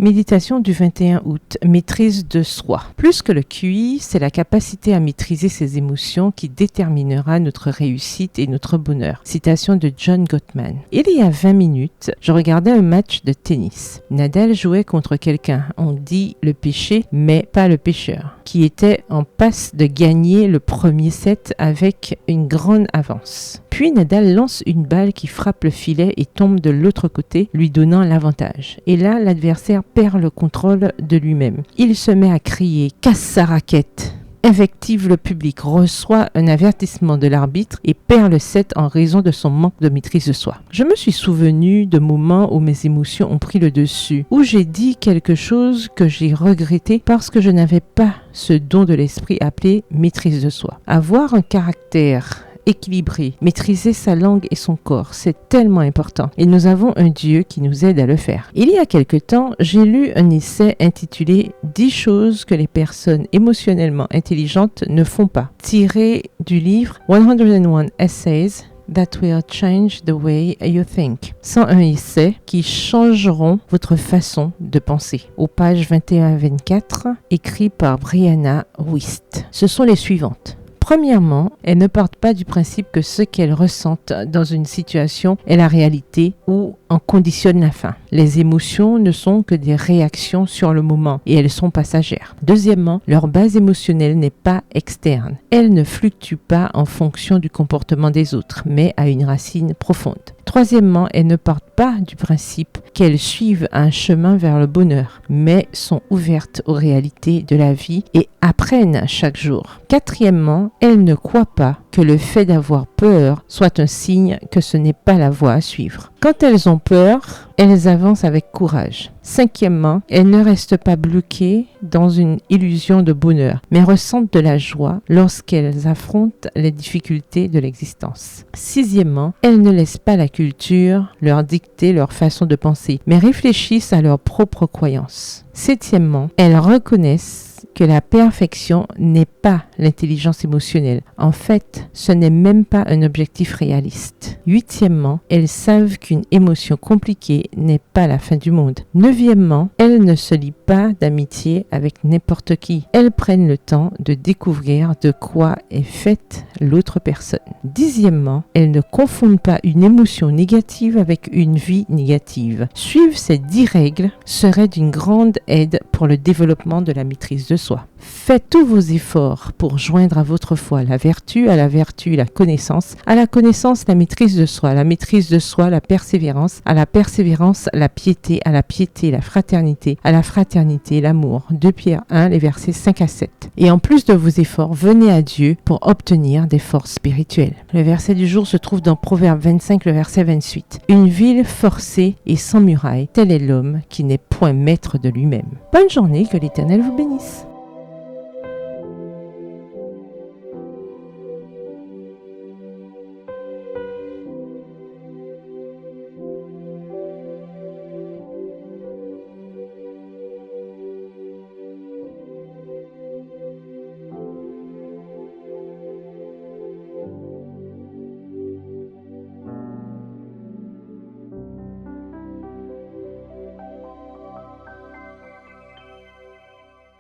Méditation du 21 août, maîtrise de soi. Plus que le QI, c'est la capacité à maîtriser ses émotions qui déterminera notre réussite et notre bonheur. Citation de John Gottman. Il y a 20 minutes, je regardais un match de tennis. Nadal jouait contre quelqu'un, on dit le péché, mais pas le pêcheur, qui était en passe de gagner le premier set avec une grande avance. Puis Nadal lance une balle qui frappe le filet et tombe de l'autre côté, lui donnant l'avantage. Et là, l'adversaire perd le contrôle de lui-même. Il se met à crier « Casse sa raquette !» Invective le public, reçoit un avertissement de l'arbitre et perd le set en raison de son manque de maîtrise de soi. Je me suis souvenu de moments où mes émotions ont pris le dessus, où j'ai dit quelque chose que j'ai regretté parce que je n'avais pas ce don de l'esprit appelé maîtrise de soi. Avoir un caractère équilibré, maîtriser sa langue et son corps, c'est tellement important et nous avons un Dieu qui nous aide à le faire. Il y a quelque temps, j'ai lu un essai intitulé « 10 choses que les personnes émotionnellement intelligentes ne font pas », tiré du livre « 101 Essays That Will Change the Way You Think ». 101 essais qui changeront votre façon de penser. Aux pages 21 à 24, écrit par Brianna Wiest. Ce sont les suivantes. Premièrement, elles ne partent pas du principe que ce qu'elles ressentent dans une situation est la réalité ou en conditionne la fin. Les émotions ne sont que des réactions sur le moment et elles sont passagères. Deuxièmement, leur base émotionnelle n'est pas externe. Elle ne fluctue pas en fonction du comportement des autres, mais a une racine profonde. Troisièmement, elles ne partent pas du principe qu'elles suivent un chemin vers le bonheur, mais sont ouvertes aux réalités de la vie et apprennent chaque jour. Quatrièmement, elles ne croient pas que le fait d'avoir peur soit un signe que ce n'est pas la voie à suivre. Quand elles ont peur, elles avancent avec courage. Cinquièmement, elles ne restent pas bloquées dans une illusion de bonheur, mais ressentent de la joie lorsqu'elles affrontent les difficultés de l'existence. Sixièmement, elles ne laissent pas la culture leur dicter leur façon de penser, mais réfléchissent à leurs propres croyances. Septièmement, elles reconnaissent que la perfection n'est pas l'intelligence émotionnelle. En fait, ce n'est même pas un objectif réaliste. Huitièmement, elles savent qu'une émotion compliquée n'est pas la fin du monde. Neuvièmement, elles ne se lient pas d'amitié avec n'importe qui. Elles prennent le temps de découvrir de quoi est faite l'autre personne. Dixièmement, elles ne confondent pas une émotion négative avec une vie négative. Suivre ces 10 règles serait d'une grande aide pour le développement de la maîtrise de soi. Faites tous vos efforts pour joindre à votre foi la vertu, à la vertu la connaissance, à la connaissance la maîtrise de soi, à la maîtrise de soi la persévérance, à la persévérance la piété, à la piété la fraternité, à la fraternité l'amour. 2 Pierre 1, les versets 5 à 7. Et en plus de vos efforts, venez à Dieu pour obtenir des forces spirituelles. Le verset du jour se trouve dans Proverbe 25, le verset 28. Une ville forcée et sans muraille, tel est l'homme qui n'est point maître de lui-même. Bonne journée, que l'Éternel vous bénisse.